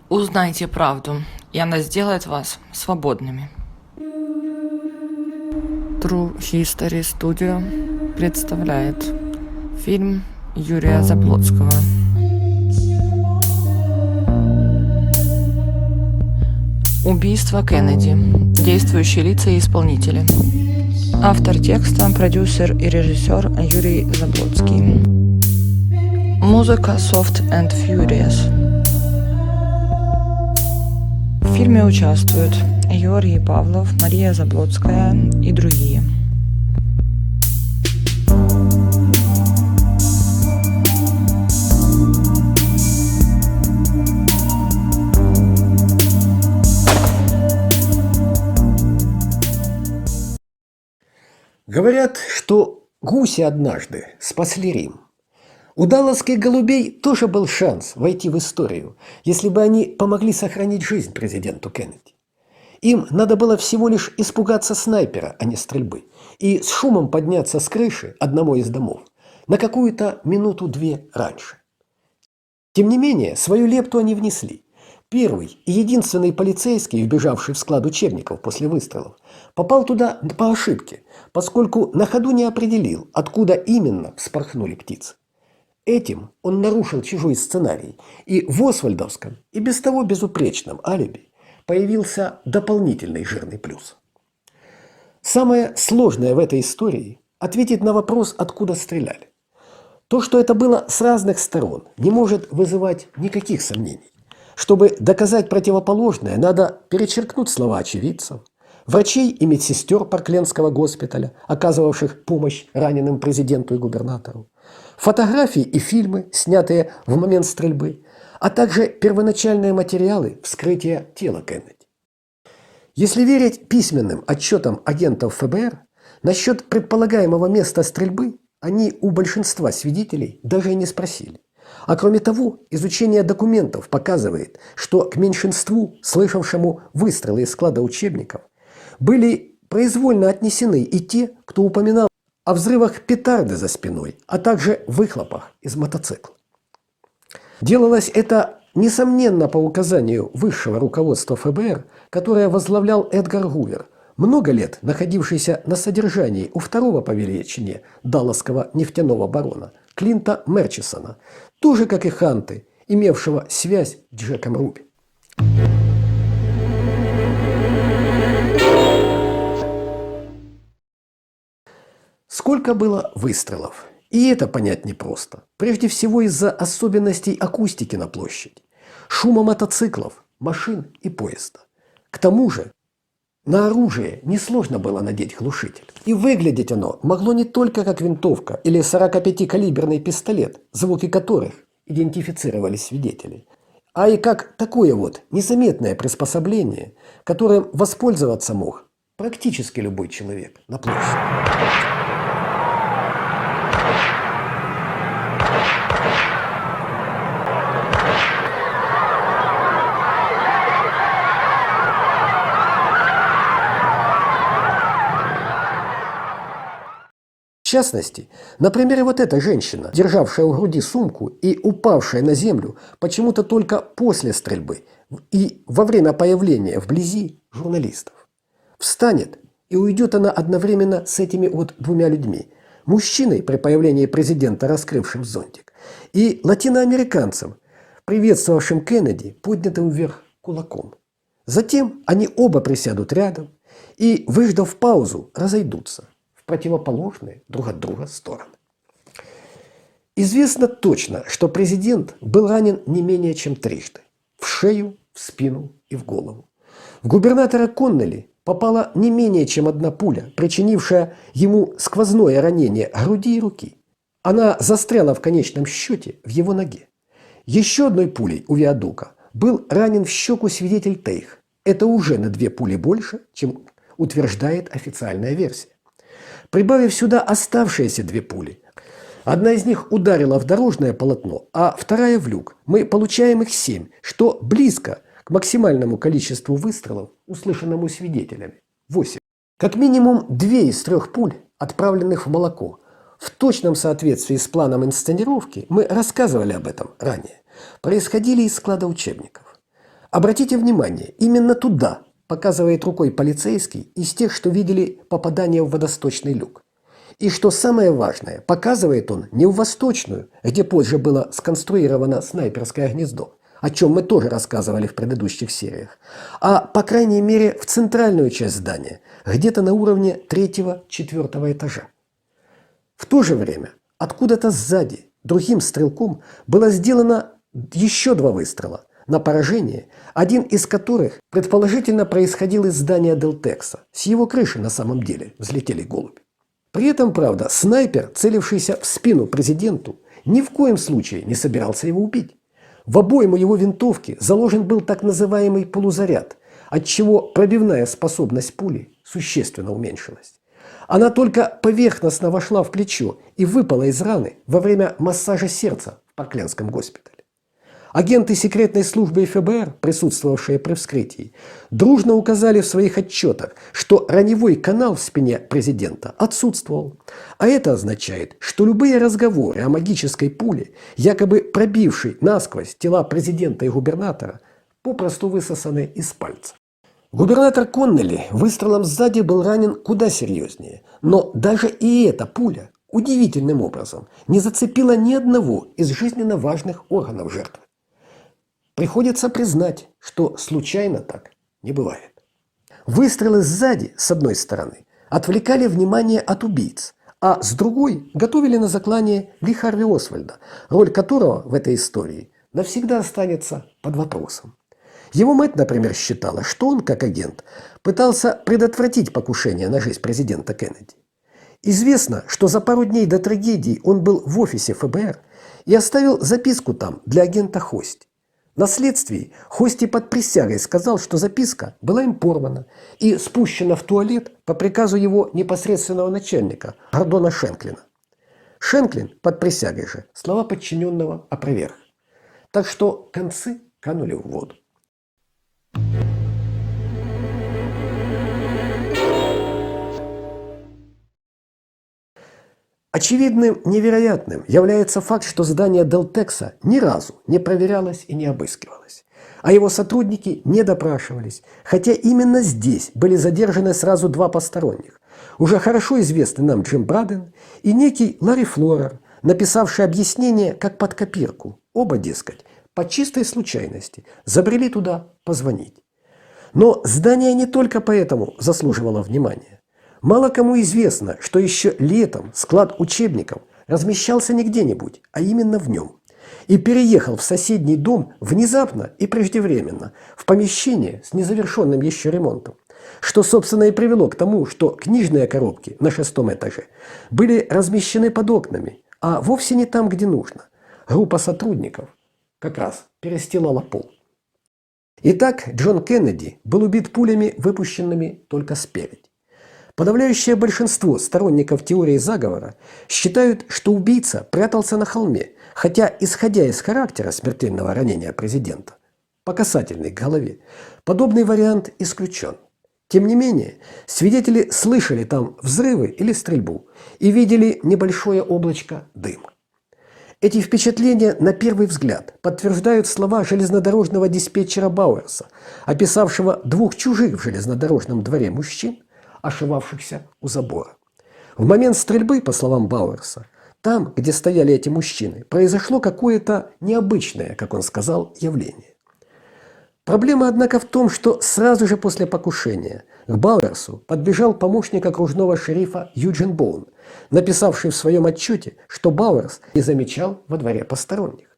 Узнайте правду, и она сделает вас свободными. True History Studio представляет фильм Юрия Заблоцкого. Убийство Кеннеди. Действующие лица и исполнители. Автор текста, продюсер и режиссер Юрий Заблоцкий. Музыка Soft and Furious. В фильме участвуют Георгий Павлов, Мария Заблоцкая и другие. Говорят, что гуси однажды спасли Рим. У далласских голубей тоже был шанс войти в историю, если бы они помогли сохранить жизнь президенту Кеннеди. Им надо было всего лишь испугаться снайпера, а не стрельбы, и с шумом подняться с крыши одного из домов на какую-то минуту-две раньше. Тем не менее, свою лепту они внесли. Первый и единственный полицейский, вбежавший в склад учебников после выстрелов, попал туда по ошибке, поскольку на ходу не определил, откуда именно вспорхнули птицы. Этим он нарушил чужой сценарий, и в освальдовском и без того безупречном алиби появился дополнительный жирный плюс. Самое сложное в этой истории – ответить на вопрос, откуда стреляли. То, что это было с разных сторон, не может вызывать никаких сомнений. Чтобы доказать противоположное, надо перечеркнуть слова очевидцев, врачей и медсестер Паркленского госпиталя, оказывавших помощь раненым президенту и губернатору, фотографии и фильмы, снятые в момент стрельбы, а также первоначальные материалы вскрытия тела Кеннеди. Если верить письменным отчетам агентов ФБР, насчет предполагаемого места стрельбы они у большинства свидетелей даже и не спросили. А кроме того, изучение документов показывает, что к меньшинству, слышавшему выстрелы из склада учебников, были произвольно отнесены и те, кто упоминал о взрывах петарды за спиной, а также выхлопах из мотоцикла. Делалось это, несомненно, по указанию высшего руководства ФБР, которое возглавлял Эдгар Гувер, много лет находившийся на содержании у второго по величине далласского нефтяного барона Клинта Мерчисона, тоже как и Ханты, имевшего связь с Джеком Руби. Сколько было выстрелов? И это понять непросто. Прежде всего из-за особенностей акустики на площади, шума мотоциклов, машин и поезда. К тому же на оружие несложно было надеть глушитель. И выглядеть оно могло не только как винтовка или 45-калиберный пистолет, звуки которых идентифицировали свидетелей, а и как такое вот незаметное приспособление, которым воспользоваться мог практически любой человек на площади. В частности, например, вот эта женщина, державшая в груди сумку и упавшая на землю почему-то только после стрельбы и во время появления вблизи журналистов. Встанет, и уйдет она одновременно с этими вот двумя людьми. Мужчиной при появлении президента, раскрывшим зонтик, и латиноамериканцем, приветствовавшим Кеннеди поднятым вверх кулаком. Затем они оба присядут рядом и, выждав паузу, разойдутся противоположные друг от друга стороны. Известно точно, что президент был ранен не менее чем трижды – в шею, в спину и в голову. В губернатора Коннелли попала не менее чем одна пуля, причинившая ему сквозное ранение груди и руки. Она застряла в конечном счете в его ноге. Еще одной пулей у Виадука был ранен в щеку свидетель Тейх. Это уже на 2 пули больше, чем утверждает официальная версия. Прибавив сюда оставшиеся 2 пули, одна из них ударила в дорожное полотно, а вторая в люк, мы получаем их 7, что близко к максимальному количеству выстрелов, услышанному свидетелями – 8. Как минимум 2 из 3 пуль, отправленных в молоко, в точном соответствии с планом инсценировки, мы рассказывали об этом ранее, происходили из склада учебников. Обратите внимание, именно туда показывает рукой полицейский из тех, что видели попадание в водосточный люк. И что самое важное, показывает он не в восточную, где позже было сконструировано снайперское гнездо, о чем мы тоже рассказывали в предыдущих сериях, а по крайней мере в центральную часть здания, где-то на уровне 3-4 этажа. В то же время откуда-то сзади другим стрелком было сделано еще 2 выстрела на поражение, один из которых предположительно происходил из здания Делтекса. С его крыши на самом деле взлетели голуби. При этом, правда, снайпер, целившийся в спину президенту, ни в коем случае не собирался его убить. В обойму его винтовки заложен был так называемый полузаряд, отчего пробивная способность пули существенно уменьшилась. Она только поверхностно вошла в плечо и выпала из раны во время массажа сердца в Парклендском госпитале. Агенты секретной службы ФБР, присутствовавшие при вскрытии, дружно указали в своих отчетах, что раневой канал в спине президента отсутствовал. А это означает, что любые разговоры о магической пуле, якобы пробившей насквозь тела президента и губернатора, попросту высосаны из пальца. Губернатор Коннелли выстрелом сзади был ранен куда серьезнее, но даже и эта пуля удивительным образом не зацепила ни одного из жизненно важных органов жертвы. Приходится признать, что случайно так не бывает. Выстрелы сзади, с одной стороны, отвлекали внимание от убийц, а с другой готовили на заклание Ли Харви Освальда, роль которого в этой истории навсегда останется под вопросом. Его мать, например, считала, что он, как агент, пытался предотвратить покушение на жизнь президента Кеннеди. Известно, что за пару дней до трагедии он был в офисе ФБР и оставил записку там для агента Хости. На следствии Хости под присягой сказал, что записка была им порвана и спущена в туалет по приказу его непосредственного начальника Гордона Шенклина. Шенклин под присягой же слова подчиненного опроверг. Так что концы канули в воду. Очевидным, невероятным является факт, что здание Делтекса ни разу не проверялось и не обыскивалось, а его сотрудники не допрашивались, хотя именно здесь были задержаны сразу 2 посторонних, уже хорошо известный нам Джим Браден и некий Ларри Флорер, написавший объяснение как под копирку. Оба, дескать, по чистой случайности забрели туда позвонить. Но здание не только поэтому заслуживало внимания. Мало кому известно, что еще летом склад учебников размещался не где-нибудь, а именно в нем. И переехал в соседний дом внезапно и преждевременно, в помещение с незавершенным еще ремонтом. Что, собственно, и привело к тому, что книжные коробки на 6-м этаже были размещены под окнами, а вовсе не там, где нужно. Группа сотрудников как раз перестилала пол. Итак, Джон Кеннеди был убит пулями, выпущенными только спереди. Подавляющее большинство сторонников теории заговора считают, что убийца прятался на холме, хотя, исходя из характера смертельного ранения президента, по касательной голове, подобный вариант исключен. Тем не менее, свидетели слышали там взрывы или стрельбу и видели небольшое облачко дыма. Эти впечатления на первый взгляд подтверждают слова железнодорожного диспетчера Бауэрса, описавшего 2 чужих в железнодорожном дворе мужчин, ошивавшихся у забора. В момент стрельбы, по словам Бауэрса, там, где стояли эти мужчины, произошло какое-то необычное, как он сказал, явление. Проблема, однако, в том, что сразу же после покушения к Бауэрсу подбежал помощник окружного шерифа Юджин Боун, написавший в своем отчете, что Бауэрс не замечал во дворе посторонних.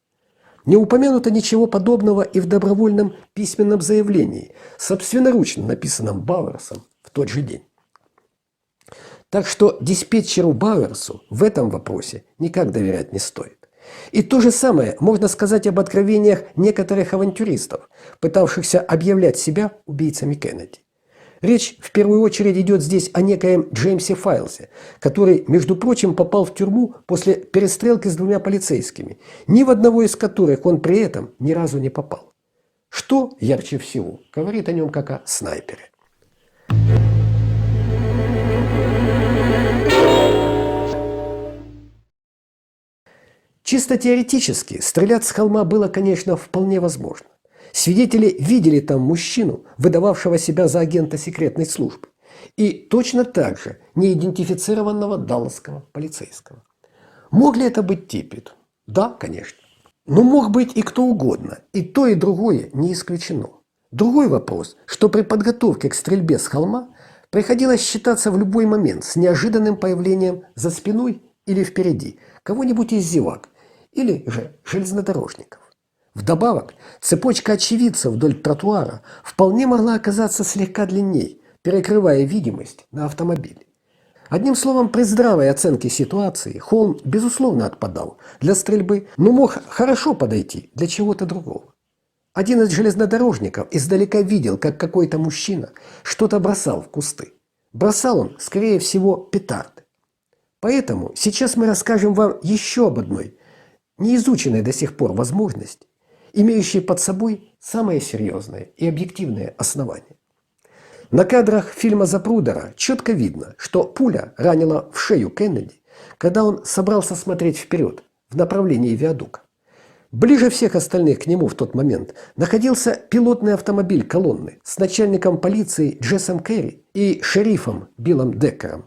Не упомянуто ничего подобного и в добровольном письменном заявлении, собственноручно написанном Бауэрсом в тот же день. Так что диспетчеру Бауэрсу в этом вопросе никак доверять не стоит. И то же самое можно сказать об откровениях некоторых авантюристов, пытавшихся объявлять себя убийцами Кеннеди. Речь в первую очередь идет здесь о некоем Джеймсе Файлсе, который, между прочим, попал в тюрьму после перестрелки с 2 полицейскими, ни в одного из которых он при этом ни разу не попал. Что ярче всего говорит о нем как о снайпере. Чисто теоретически стрелять с холма было, конечно, вполне возможно. Свидетели видели там мужчину, выдававшего себя за агента секретной службы, и точно так же неидентифицированного далласского полицейского. Мог ли это быть Типпет? Да, конечно. Но мог быть и кто угодно, и то, и другое не исключено. Другой вопрос, что при подготовке к стрельбе с холма приходилось считаться в любой момент с неожиданным появлением за спиной или впереди кого-нибудь из зевак или же железнодорожников. Вдобавок, цепочка очевидцев вдоль тротуара вполне могла оказаться слегка длинней, перекрывая видимость на автомобиле. Одним словом, при здравой оценке ситуации холм, безусловно, отпадал для стрельбы, но мог хорошо подойти для чего-то другого. Один из железнодорожников издалека видел, как какой-то мужчина что-то бросал в кусты. Бросал он, скорее всего, петарды. Поэтому сейчас мы расскажем вам еще об одной, неизученной до сих пор возможности, имеющей под собой самое серьезное и объективное основание. На кадрах фильма Запрудера четко видно, что пуля ранила в шею Кеннеди, когда он собрался смотреть вперед, в направлении виадука. Ближе всех остальных к нему в тот момент находился пилотный автомобиль колонны с начальником полиции Джессом Керри и шерифом Биллом Деккером.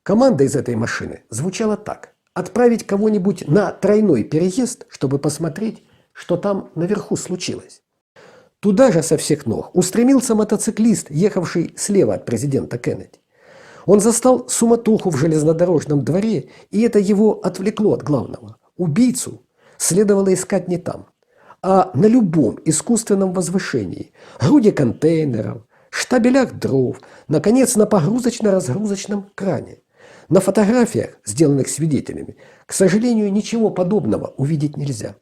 Команда из этой машины звучала так: отправить кого-нибудь на тройной переезд, чтобы посмотреть, что там наверху случилось. Туда же со всех ног устремился мотоциклист, ехавший слева от президента Кеннеди. Он застал суматоху в железнодорожном дворе, и это его отвлекло от главного. Убийцу следовало искать не там, а на любом искусственном возвышении, груди контейнеров, штабелях дров, наконец, на погрузочно-разгрузочном кране. На фотографиях, сделанных свидетелями, к сожалению, ничего подобного увидеть нельзя.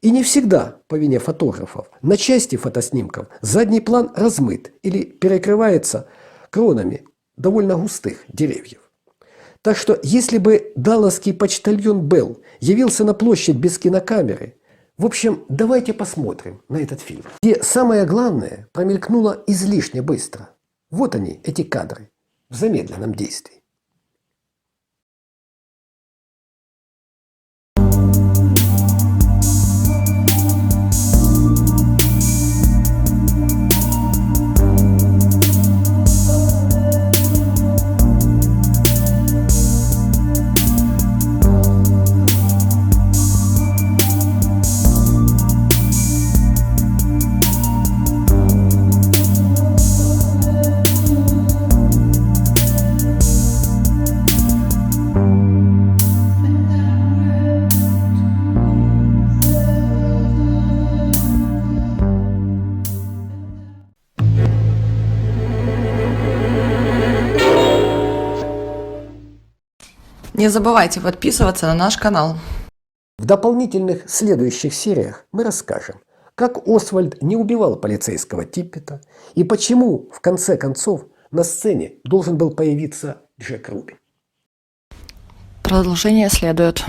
И не всегда, по вине фотографов, на части фотоснимков задний план размыт или перекрывается кронами довольно густых деревьев. Так что, если бы далласский почтальон Белл явился на площадь без кинокамеры, в общем, давайте посмотрим на этот фильм, где самое главное промелькнуло излишне быстро. Вот они, эти кадры, в замедленном действии. Не забывайте подписываться на наш канал. В дополнительных следующих сериях мы расскажем, как Освальд не убивал полицейского Типпета и почему, в конце концов, на сцене должен был появиться Джек Руби. Продолжение следует.